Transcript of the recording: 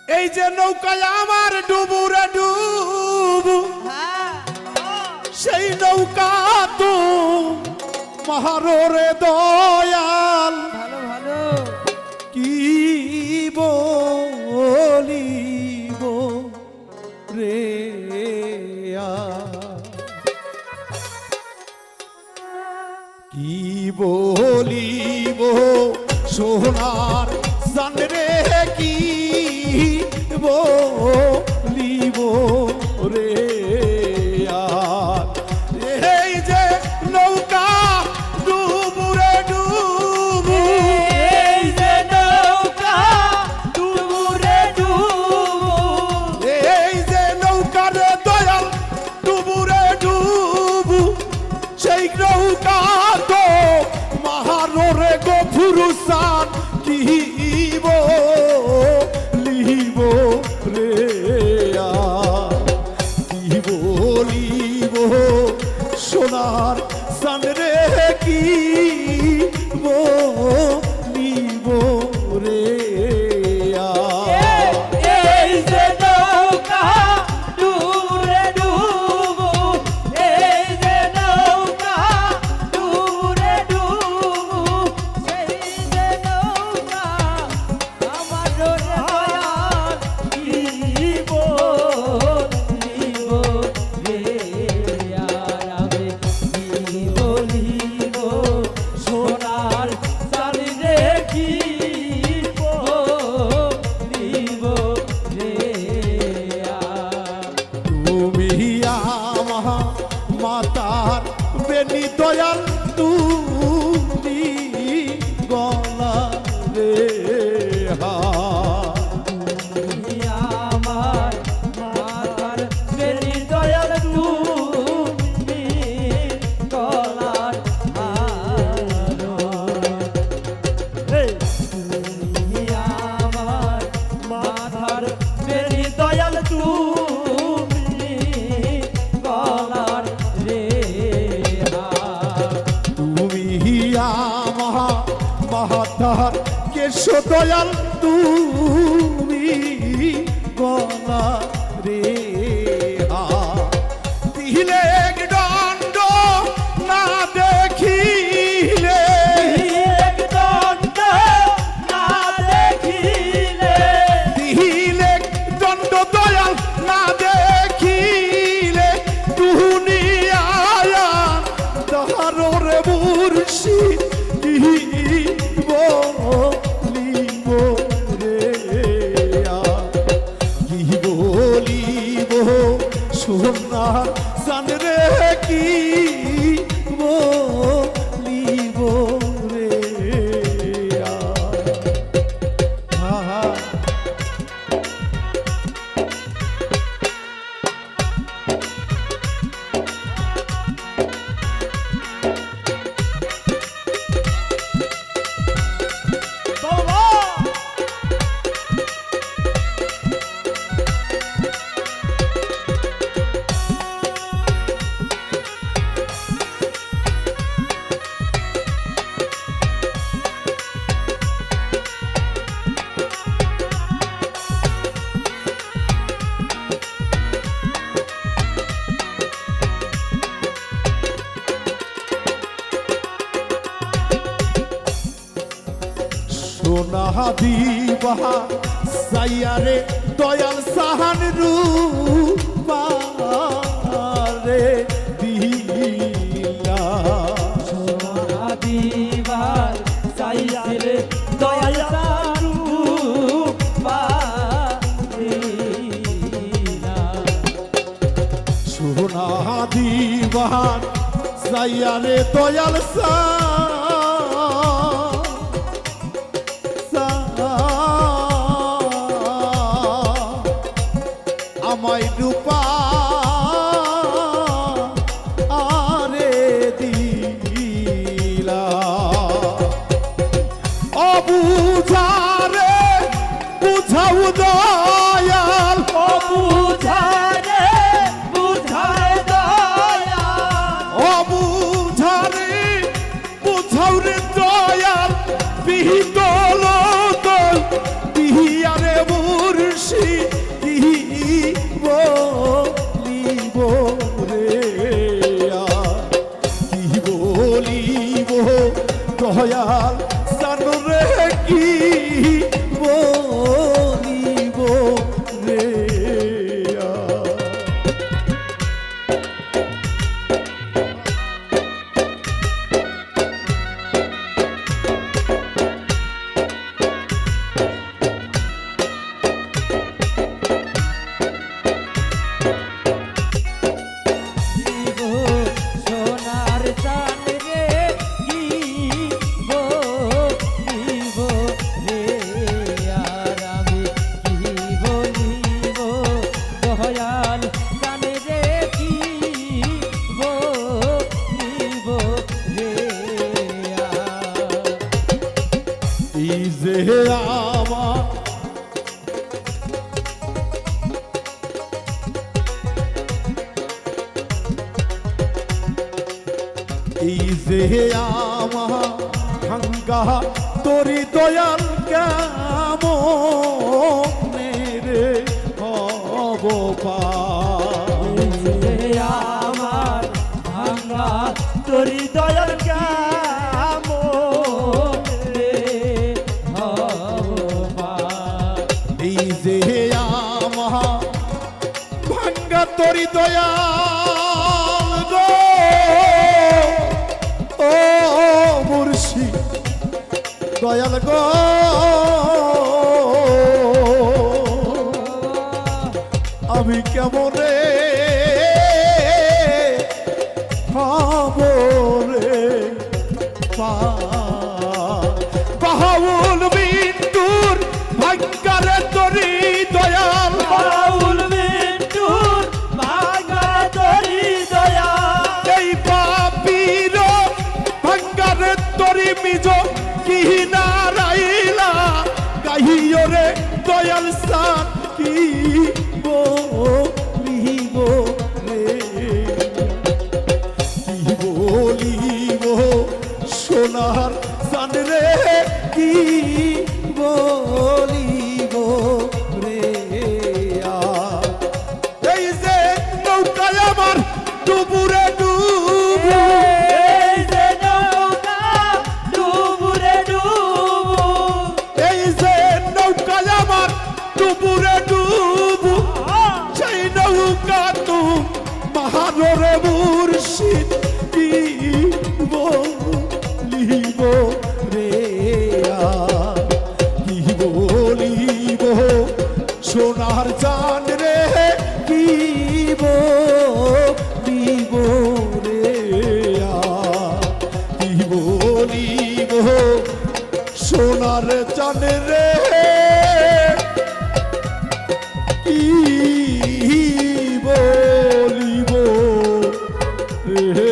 এই যে নৌকায় আমার ডুবুরে ডুবু, সেই নৌকা তো মহারে দয়াল। ভালো ভালো কি বলিব রে কি বলিব সোনার জান রে, কি বলিব রে এই যে নৌকা ডুবুরে ডুবু, এই যে নৌকা ডুবুরে ডুবু, এই যে নৌকা রে দয়াল ডুবুরে ডুবু, সেই নৌকা তো মহারে গো ফুরুসান। কি বলিব রে কি বলিব সোনার সান রে, কি বলিব রে এই যে নৌকা ডুবুরে ডুবু, এই যে নৌকা ডুবুরে ডুবু, সেই যে নৌকা আমার দয়াল। কি বলিব রে আর আমি, কি বলিব সোনার চাঁদ রে, কি বলিব রে তুমি আমার মাতার বেনি দয়াল, তুমি গলা রে আমার মাতার বেনি দয়াল, তুমি গলার হার। তুমি আমার মাথার বেনি দয়াল, তুমি গলার রে হার। তুমি আমার মাতার কেশ দয়াল, তুমি গলা রে দিলে দণ্ড না দেখিলে, দণ্ড না দেখিলে, দিলে দণ্ড দয়াল না দেখিলে, দুনিয়ায় তাহারে মুর্শিদ কি বলিব রে কি বলিব সোনার জান রে, কি বলিব রে হা সোনা দিবা সাইয়ারে দয়াল সাহান রূপারে দিলা, সোনা দিবার চাইলে দয়াল সারু পারিনা। সোনা দিবা সাইয়ারে দয়াল আমায় রূপা আরে দিলা, অবুঝারে বুঝাও দয়াল, বুঝারে বুঝায় দয়াল, অবুঝারে যে আমার ভাঙ্গা তোরি দয়াল কেমন রে হব আমার ভাঙা তোরি দয়াল কেমনে হবা এই যে আমার ভাঙ্গা তোরি দয়াল গো ও মুর্শিদ দয়াল গো আমি কেমন রে রে বাহাউল বিন্দুর ভাঙ্গারে তরি দয়াল বাউল বিটুর ভাঙা তোরি দয়াল এই পাপির ভাঙ্গারে তরি মিজ কি নারাইলা গাহিও রে দয়াল সান কি বলিব রে কি বলিব সোনার সান রে কি বলিব রে এই যে নৌকায় আমার ডুবুরে ডুবু এই যে নৌকা ডুবুরে ডুবু এই যে নৌকায় আমার ডুবুরে ডুবু সেই নৌকা তু মহানরে মুর্শিদ কি বলিব রে কি বলিব সোনার চাঁদ রে কি বলিব রে কি বলিব সোনার চাঁদ রে কি বলিব রে